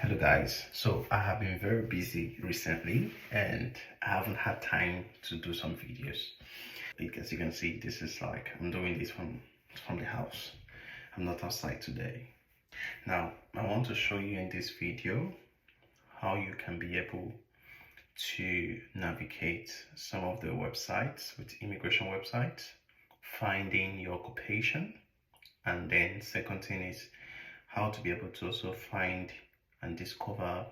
Hello guys, so I have been very busy recently and I haven't had time to do some videos. As you can see, this is like I'm doing this from the house. I'm not outside today. Now I want to show you in this video how you can be able to navigate some of the websites with immigration websites, finding your occupation, and then second thing is how to be able to also find and discover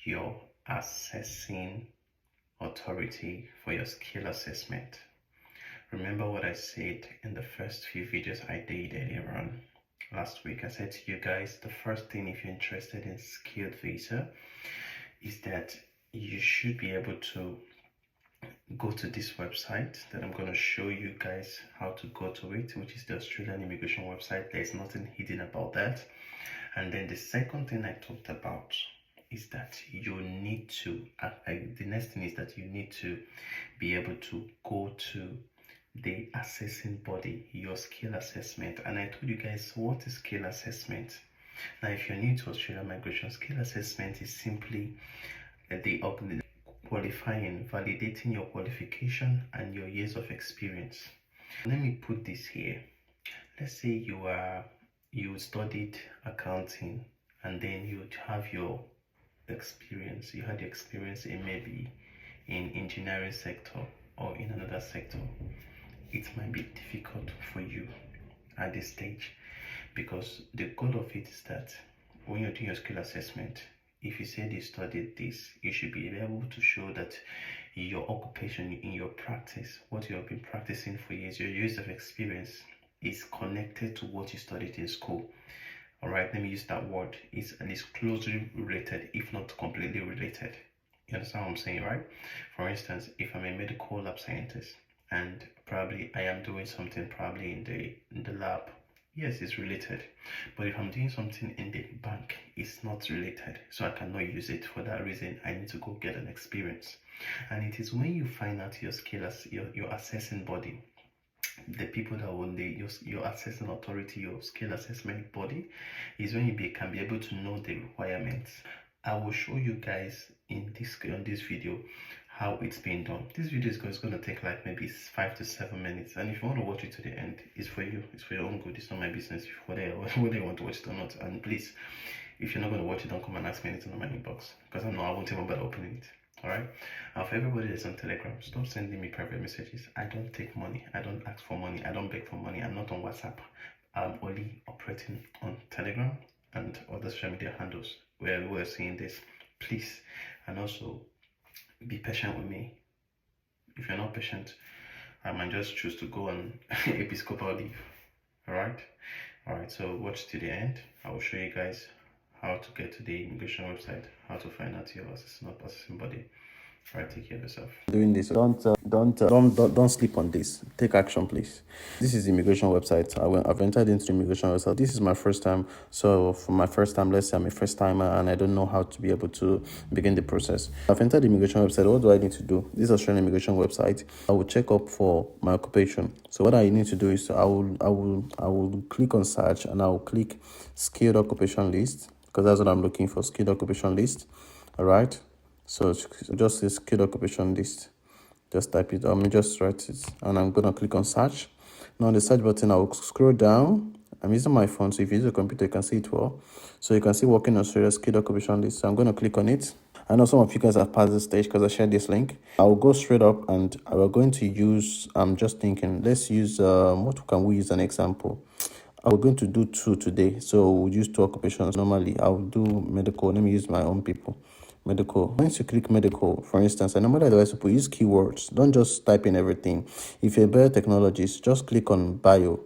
your assessing authority for your skill assessment. Remember what I said in the first few videos I did earlier on last week. I said to you guys, the first thing if you're interested in skilled visa is that you should be able to go to this website that I'm going to show you guys how to go to it, which is the Australian immigration website. There's nothing hidden about that. And then the second thing I talked about is that you need to, the next thing is that you need to be able to go to the assessing body, your skill assessment. And I told you guys what is skill assessment. Now, if you're new to Australian migration, skill assessment is simply the qualifying, validating your qualification and your years of experience. Let me put this here. Let's say you studied accounting and then you have your experience. You had experience in maybe in engineering sector or in another sector. It might be difficult for you at this stage because the goal of it is that when you're doing your skill assessment, if you said you studied this, you should be able to show that your occupation in your practice, what you have been practicing for years, your years of experience is connected to what you studied in school. All right, let me use that word. It's at least closely related, if not completely related. You understand what I'm saying, right? For instance, if I'm a medical lab scientist and probably I am doing something probably in the lab, yes, it's related. But if I'm doing something in the bank, it's not related. So I cannot use it. For that reason, I need to go get an experience. And it is when you find out your skill as your assessing body, the people that will your assessing authority, your skill assessment body, is when you can be able to know the requirements. I will show you guys in this video how it's being done. This video is going to take like maybe 5 to 7 minutes, and if you want to watch it to the end, it's for you. It's for your own good. It's not my business whether you want to watch it or not. And please, if you're not going to watch it, don't come and ask me anything on my inbox, because I know I won't even bother opening it. All right. For everybody that's on Telegram, stop sending me private messages. I don't take money. I don't ask for money. I don't beg for money. I'm not on WhatsApp. I'm only operating on Telegram and other social media handles where we're seeing this. Please, and also be patient with me. If you're not patient, I might just choose to go on episcopal leave. All right. So watch to the end. I will show you guys how to get to the immigration website, how to find out your assessing body. All right, take care of yourself. Doing this, don't sleep on this. Take action, please. This is the immigration website. I've entered into the immigration website. This is my first time. So for my first time, let's say I'm a first timer and I don't know how to be able to begin the process. I've entered the immigration website. What do I need to do? This is Australian immigration website. I will check up for my occupation. So what I need to do is I will click on search and I will click skilled occupation list, because that's what I'm looking for, skilled occupation list. All right. So just this skilled occupation list. Just type it. Just write it, and I'm gonna click on search. Now on the search button, I will scroll down. I'm using my phone, so if you use a computer, you can see it well. So you can see working Australia skilled occupation list. So I'm gonna click on it. I know some of you guys have passed this stage because I shared this link. I will go straight up, and we're going to use. I'm just thinking. Let's use. What can we use an example? We're going to do 2 today, so we'll use 2 occupations. Normally, I'll do medical. Let me use my own people. Medical. Once you click medical, for instance, I normally advise people use keywords. Don't just type in everything. If you're a biotechnologist, just click on bio.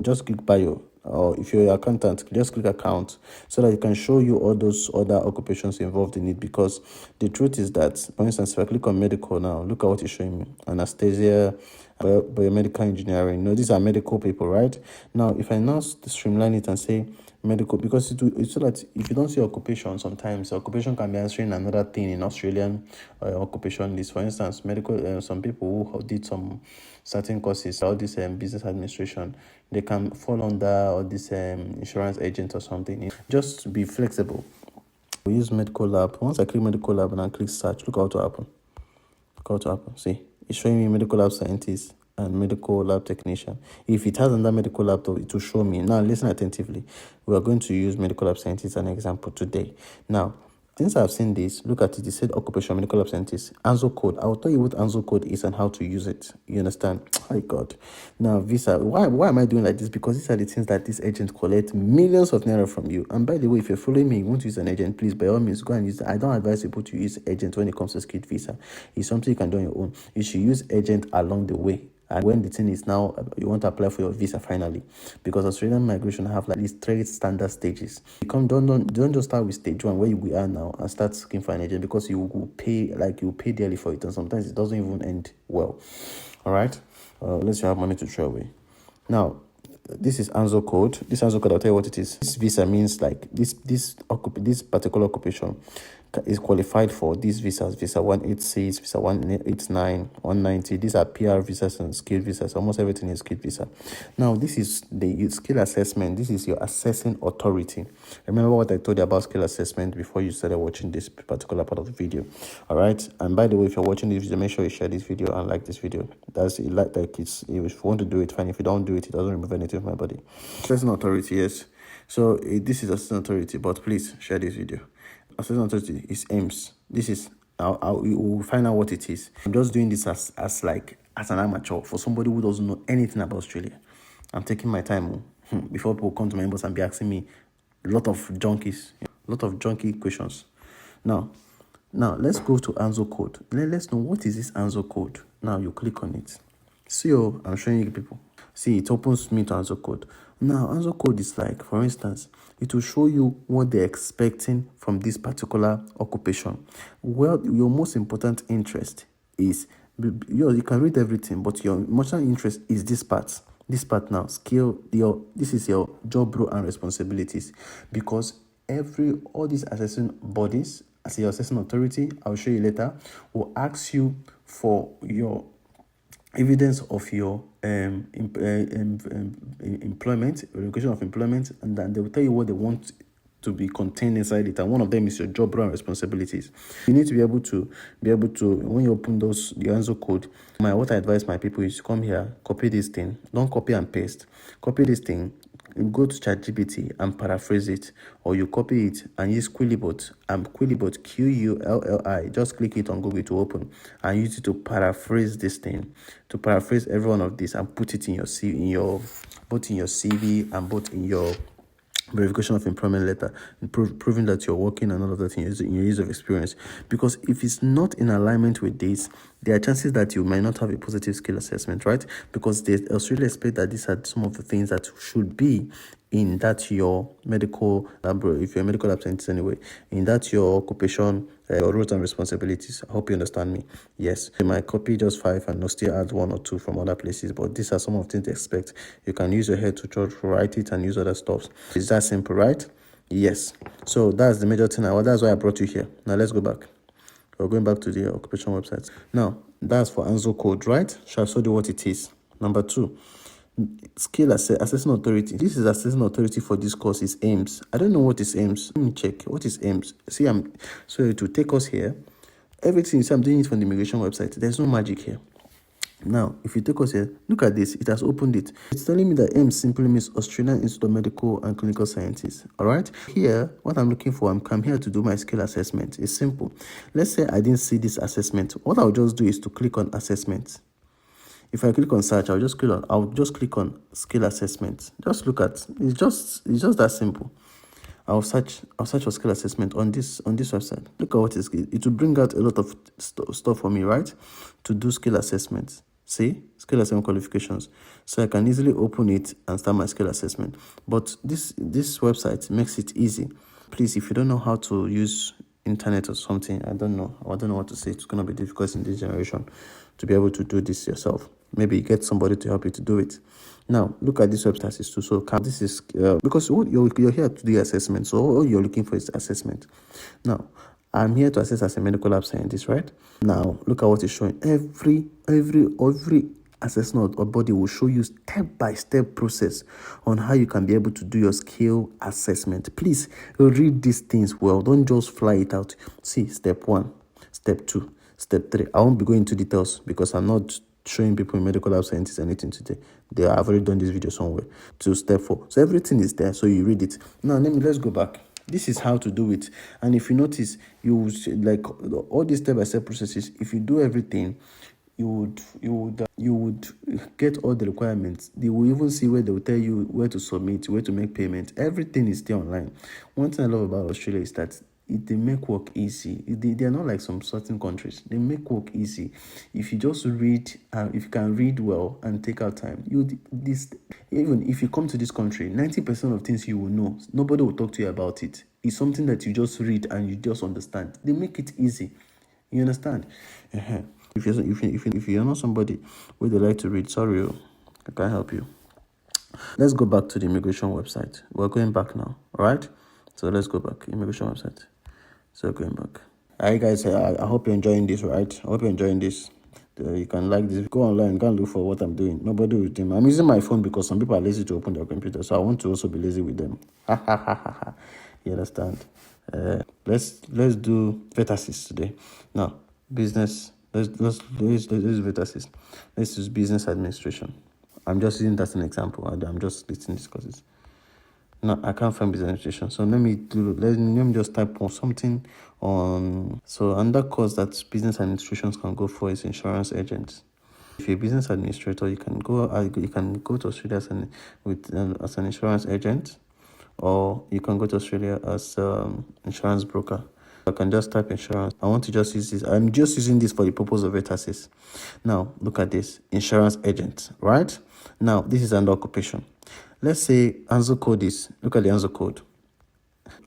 Just click bio. Or if you're an accountant, just click account, so that it can show you all those other occupations involved in it. Because the truth is that, for instance, if I click on medical now, look at what it's showing me. Anesthesia, biomedical engineering. No, these are medical people, right? Now, if I now streamline it and say medical, because it's so that if you don't see occupation, sometimes occupation can be answering another thing in Australian occupation list. For instance, medical, some people who did some certain courses, all this business administration, they can fall under all this insurance agent or something. Just be flexible. We use medical lab. Once I click medical lab and I click search, look how to happen. Look how to happen. See, it's showing me medical lab scientist and medical lab technician. If it has another medical lab, it will show me. Now, listen attentively. We are going to use medical lab scientist as an example today. Now, since I've seen this, look at it. It said occupation medical lab scientist. ANZO code. I'll tell you what ANZO code is and how to use it. You understand? My God. Now, visa. Why am I doing like this? Because these are the things that this agent collect millions of naira from you. And by the way, if you're following me, you want to use an agent, please, by all means, go and use it. I don't advise people to use agent when it comes to skilled visa. It's something you can do on your own. You should use agent along the way. And when the thing is now, you want to apply for your visa finally, because Australian migration have like at least 3 standard stages. You don't just start with stage 1 where we are now and start looking for an agent, because you will pay dearly for it, and sometimes it doesn't even end well. All right, unless you have money to throw away. Now, this is ANZO code. This ANZO code, I'll tell you what it is. This visa means like this particular occupation is qualified for these visas: visa 186, visa 189, 190. These are PR visas and skilled visas. Almost everything is skilled visa. Now, this is the skill assessment. This is your assessing authority. Remember what I told you about skill assessment before you started watching this particular part of the video. All right. And by the way, if you're watching this video, make sure you share this video and like this video. That's it. Like it's, if you want to do it, fine. If you don't do it, it doesn't remove anything from my body. Assessing authority, yes. So this is assessing authority, but please share this video. Assessing authority is AIMS. This is you will find out what it is. I'm just doing this as an amateur, for somebody who doesn't know anything about Australia. I'm taking my time before people come to my inbox and be asking me a lot of junky questions. Now let's go to ANZO code. Let's know what is this ANZO code. Now you click on it. See, I'm showing you people. See, it opens me to ANZO code. Now, ANZO code is like, for instance, it will show you what they're expecting from this particular occupation. Well, your most important interest is, you can read everything, but your most interest is this part. This part now, this is your job role and responsibilities, because all these assessing bodies, as your assessing authority, I'll show you later, will ask you for your evidence of your employment, verification of employment, and then they will tell you what they want to be contained inside it, and one of them is your job role and responsibilities. You need to be able to when you open the ANZO code, what I advise my people is come here, copy this thing, don't copy and paste, copy this thing, go to ChatGPT and paraphrase it, or you copy it and use Quillibot, Quillibot, QULLI, just click it on Google to open and use it to paraphrase this thing, to paraphrase every one of this and put it in your both in your CV and both in your verification of employment letter, proving that you're working and all of that in your years of experience. Because if it's not in alignment with this, there are chances that you might not have a positive skill assessment, right? Because they Australia expect that these are some of the things that should be in that your medical lab, if you're a medical lab scientist anyway, in that your occupation, your roles and responsibilities. I hope you understand me. Yes, you might copy just 5 and still add 1 or 2 from other places, but these are some of the things to expect. You can use your head to write it and use other stuff. It's that simple, right? Yes. So that's the major thing. That's why I brought you here. Now let's go back. We're going back to the occupation website. Now, that's for ANZO code, right? Shall I show you what it is? Number 2. Skill assessing authority. This is assessing authority for this course is AIMS. I don't know what is AIMS. Let me check. What is AIMS? See, so to take us here, everything. See, I'm doing it from the immigration website. There's no magic here. Now, if you take us here, look at this. It has opened it. It's telling me that AIMS simply means Australian Institute of Medical and Clinical Sciences. All right. Here, what I'm looking for, I'm here to do my skill assessment. It's simple. Let's say I didn't see this assessment. What I'll just do is to click on assessment. If I click on search, I'll just click on skill assessment. Just look at it's just that simple. I'll search for skill assessment on this website. Look at what it will bring out a lot of stuff for me, right? To do skill assessments. See, skill assessment qualifications. So I can easily open it and start my skill assessment. But this website makes it easy. Please, if you don't know how to use internet or something, I don't know what to say. It's gonna be difficult in this generation to be able to do this yourself. Maybe get somebody to help you to do it. Now, look at this website too. So this is because you're here to do assessment. So all you're looking for is assessment. Now, I'm here to assess as a medical lab scientist, right? Now, look at what it's showing. Every assessment or body will show you step-by-step process on how you can be able to do your skill assessment. Please read these things well. Don't just fly it out. See, step 1, step 2, step 3. I won't be going into details because I'm not showing people in medical lab scientists anything today. I've already done this video somewhere. To step 4. So everything is there. So you read it. Now let's go back. This is how to do it. And if you notice, you like all these step-by-step processes, if you do everything, you would get all the requirements. They will even see where they will tell you where to submit, where to make payment. Everything is there online. One thing I love about Australia is that they make work easy. They are not like some certain countries. They make work easy. If you just read, if you can read well and take out time, even if you come to this country, 90% of things you will know. Nobody will talk to you about it. It's something that you just read and you just understand. They make it easy. You understand? If you're not somebody where they like to read, sorry, I can't help you. Let's go back to the immigration website. We're going back now, all right? So let's go back, immigration website. So going back. All right, guys, I hope you're enjoying this, right? I hope you're enjoying this. You can like this. Go online, go and look for what I'm doing. Nobody will think. I'm using my phone because some people are lazy to open their computer, so I want to also be lazy with them. You understand? Let's do Vetasis today. Now, business. Let's Vetasis. Let's use business administration. I'm just using that as an example. I'm just listing these courses. No, I can't find business administration. So let me just type on something on. So another course that business administrations can go for is insurance agents. If you're a business administrator, you can go to Australia as an insurance agent, or you can go to Australia as insurance broker. I can just type insurance. I want to just use this. I'm just using this for the purpose of Vetasis. Now, look at this. Insurance agent, right? Now, this is an occupation. Let's say answer code is, look at the answer code.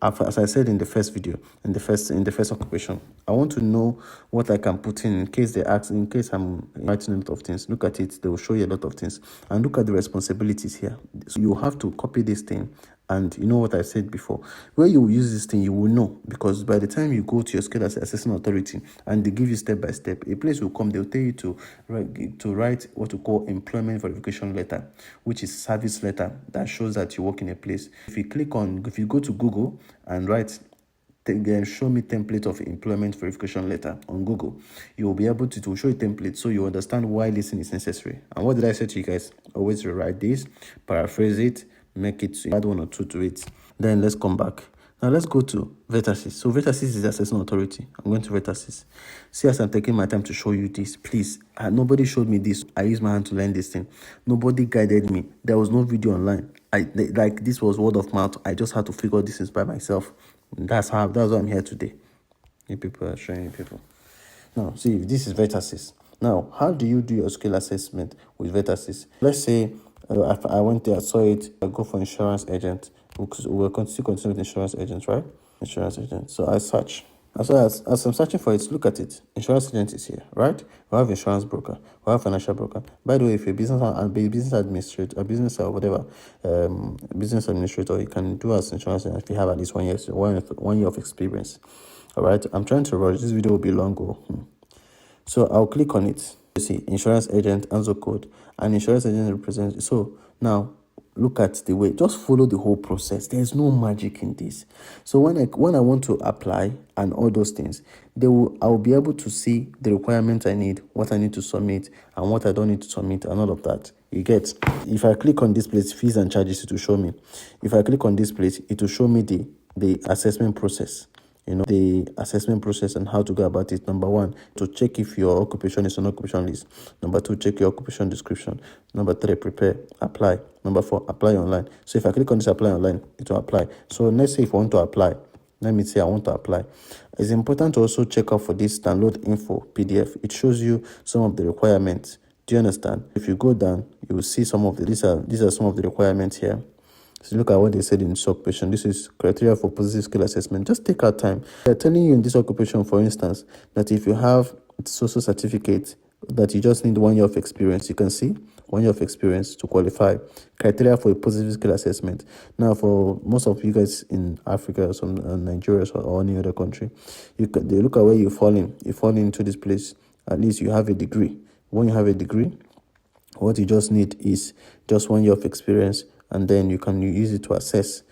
As I said in the first video, in the first occupation, I want to know what I can put in case they ask, in case I'm writing a lot of things. Look at it, they will show you a lot of things. And look at the responsibilities here. So you have to copy this thing. And you know what I said before, where you will use this thing, you will know, because by the time you go to your skill assessment authority and they give you step by step, a place will come, they'll tell you to write what we call employment verification letter, which is service letter that shows that you work in a place. If you go to Google and write show me template of employment verification letter on Google, you will be able to show a template so you understand why this thing is necessary. And what did I say to you guys? Always rewrite this, paraphrase it, make it, add 1 or 2 to it. Then let's come back. Now let's go to Vetasis. So Vetasis is the assessment authority. I'm going to Vetasis. See, as I'm taking my time to show you this, please. Nobody showed me this. I used my hand to learn this thing. Nobody guided me. There was no video online. This was word of mouth. I just had to figure this by myself. That's why I'm here today. You people are showing you people. Now, see, this is Vetasis. Now, how do you do your skill assessment with Vetasis? Let's say I went there, I saw it, I go for insurance agent. We'll continue with insurance agents, right? Insurance agent. So I search. As I'm searching for it, look at it. Insurance agent is here, right? We have insurance broker. We have financial broker. By the way, if you're business administrator, business or whatever, business administrator, you can do as insurance agent if you have at least 1 year of experience. All right. I'm trying to rush. This video will be long. So I'll click on it. You see, insurance agent, answer code, and insurance agent represents. So now look at the way, just follow the whole process. There's no magic in this. So when I want to apply and all those things, I'll be able to see the requirements I need, what I need to submit, and what I don't need to submit, and all of that. You get? If I click on this place, fees and charges, it will show me. If I click on this place, it will show me the assessment process. The assessment process and how to go about it. Number 1, to check if your occupation is on occupation list. Number 2, check your occupation description. Number 3, prepare, apply. Number 4, apply online. So if I click on this apply online, it will apply. So let's say if I want to apply, let me say I want to apply. It's important to also check out for this download info PDF. It shows you some of the requirements. Do you understand? If you go down, you will see some of these are some of the requirements here. So look at what they said in this occupation. This is criteria for positive skill assessment. Just take our time. They're telling you in this occupation, for instance, that if you have social certificate, that you just need 1 year of experience. You can see 1 year of experience to qualify. Criteria for a positive skill assessment. Now, for most of you guys in Africa or some Nigeria or any other country, they look at where you fall in. You fall into this place. At least you have a degree. When you have a degree, What you just need is just 1 year of experience, and then you can use it to assess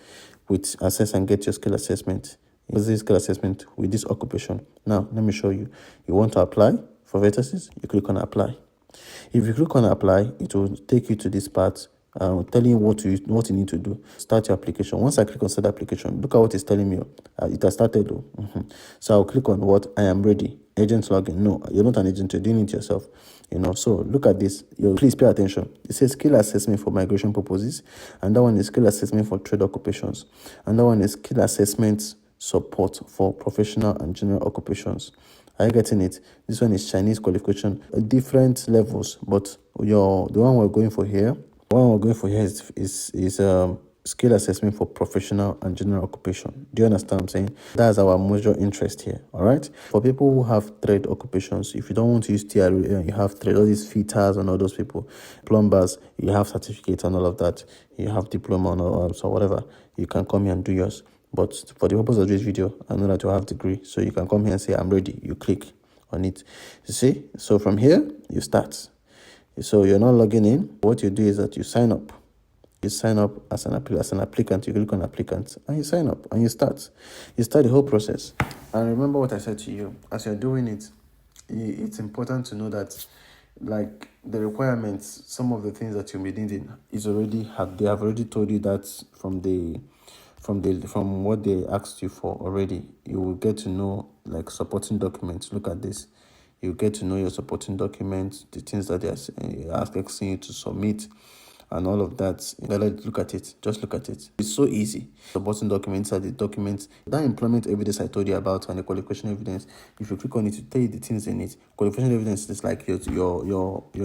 and get your skill assessment. Use this skill assessment with this occupation. Now, let me show you. You want to apply for Vertasys, you click on apply. If you click on apply, it will take you to this part, telling you what you need to do. Start your application. Once I click on start application, look at what it's telling me. It has started. So I'll click on what I am ready. Agent login. No, you're not an agent. You're doing it yourself. So look at this. Please pay attention. It says skill assessment for migration purposes, and that one is skill assessment for trade occupations, and that one is skill assessment support for professional and general occupations. Are you getting it? This one is Chinese qualification, different levels, but the one we're going for here, is skill assessment for professional and general occupation. Do you understand what I'm saying? That's our major interest here. All right. For people who have trade occupations, if you don't want to use TRE, you have trade, all these fitters and all those people, plumbers, you have certificates and all of that. You have diploma or so whatever. You can come here and do yours. But for the purpose of this video, I know that you have degree, so you can come here and say, I'm ready. You click on it. You see? So from here, you start. So you're not logging in. What you do is that you sign up. You sign up as an applicant. You click on applicant and you sign up and you start. You start the whole process. And remember what I said to you. As you're doing it, it's important to know that, like, the requirements, some of the things that you'll be needing they have already told you that from what they asked you for already. You will get to know, like, supporting documents. Look at this. You get to know your supporting documents, the things that they are asking you to submit, and all of that. Look at it. Just look at it. It's so easy. Supporting documents are the documents. That employment evidence I told you about and the qualification evidence, if you click on it, to tell you the things in it. Qualification evidence is like your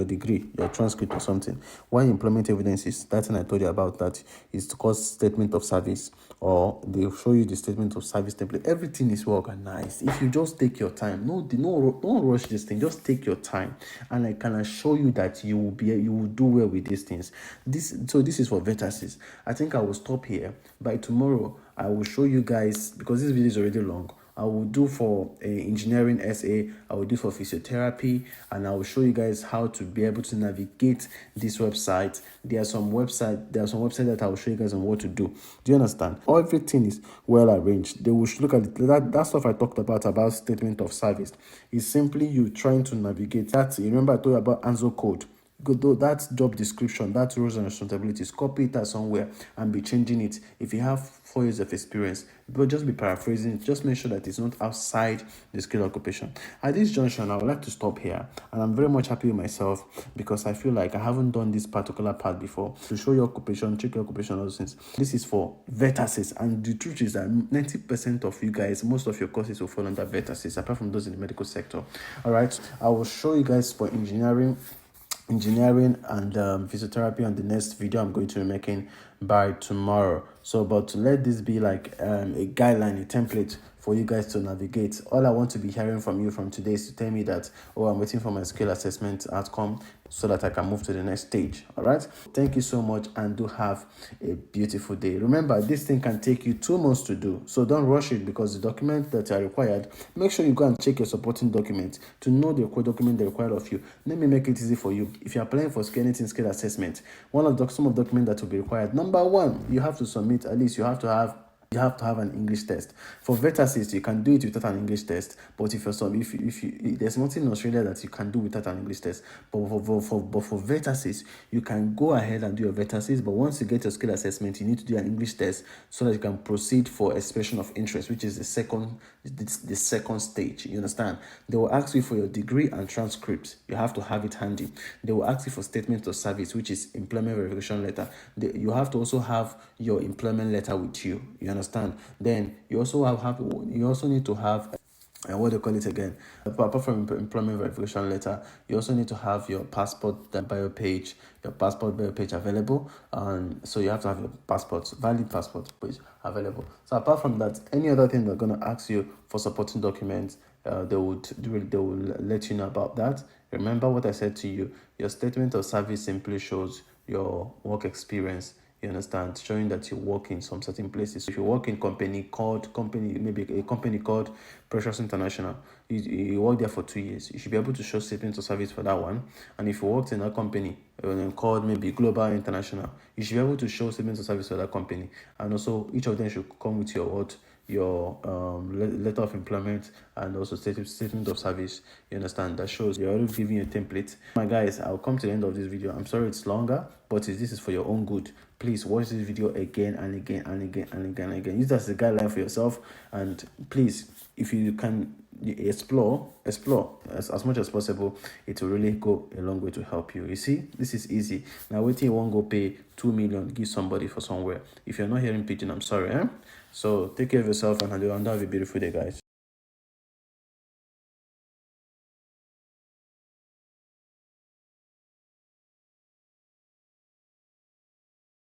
degree, your transcript or something. Why employment evidence is that thing I told you about, that is called statement of service, or they'll show you the statement of service template. Everything is well organized. If you just take your time, don't rush this thing. Just take your time, and I can assure you that you will do well with these things. This is for Vertasys. I think I will stop here. By tomorrow, I will show you guys, because this video is already long. I will do for engineering SA, I will do for physiotherapy, and I will show you guys how to be able to navigate this website. There are some websites that I will show you guys on what to do. Do you understand? Everything is well arranged. They will look at it. That stuff I talked about statement of service, is simply you trying to navigate that. You remember I told you about ANSO code? Go to that job description, that roles and responsibilities, copy it somewhere and be changing it. If you have 4 years of experience, but just be paraphrasing it. Just make sure that it's not outside the skill occupation. At this junction, I would like to stop here, and I'm very much happy with myself, because I feel like I haven't done this particular part before, to show your occupation, check your occupation, all those things. This is for Vertasys, and the truth is that 90% of you guys, most of your courses will fall under Vertasys, apart from those in the medical sector. All right, I will show you guys for engineering and physiotherapy on the next video I'm going to be making by tomorrow. So, but let this be like a guideline, a template for you guys to navigate. All I want to be hearing from you from today is to tell me that, oh, I'm waiting for my skill assessment outcome so that I can move to the next stage. All right. Thank you so much, and do have a beautiful day. Remember, this thing can take you 2 months to do, so don't rush it, because the documents that are required, make sure you go and check your supporting documents to know the document they require of you. Let me make it easy for you. If you're applying for anything skill assessment, some of the documents that will be required. Number one, you have to submit, at least you have to have an English test. For Vertasys, you can do it without an English test, but if there's nothing in Australia that you can do without an English test. But for Vertasys, you can go ahead and do your Vertasys, but once you get your skill assessment, you need to do an English test so that you can proceed for expression of interest, which is the second stage. You understand? They will ask you for your degree and transcripts. You have to have it handy. They will ask you for statement of service, which is employment verification letter. You have to also have your employment letter with you. You understand? Then you also need to have, what do you call it again? Apart from employment verification letter, you also need to have your passport bio page available. And so you have to have your valid passport page available. So apart from that, any other thing they're going to ask you for supporting documents, they will let you know about that. Remember what I said to you. Your statement of service simply shows your work experience. You understand? Showing that you work in some certain places. If you work in maybe a company called Precious International, you work there for 2 years, you should be able to show statement of service for that one. And if you worked in a company called maybe Global International, you should be able to show statement of service for that company. And also each of them should come with your letter of employment and also statement of service. You understand? That shows you're already giving a template. My guys, I'll come to the end of this video. I'm sorry it's longer, but this is for your own good. Please watch this video again and again and again and again and again. Use that as a guideline for yourself. And please, if you can explore as much as possible, it will really go a long way to help you. You see, this is easy. Now waiting, you won't go pay 2 million, give somebody for somewhere. If you're not hearing pidgin, I'm sorry. So take care of yourself and have a beautiful day, guys.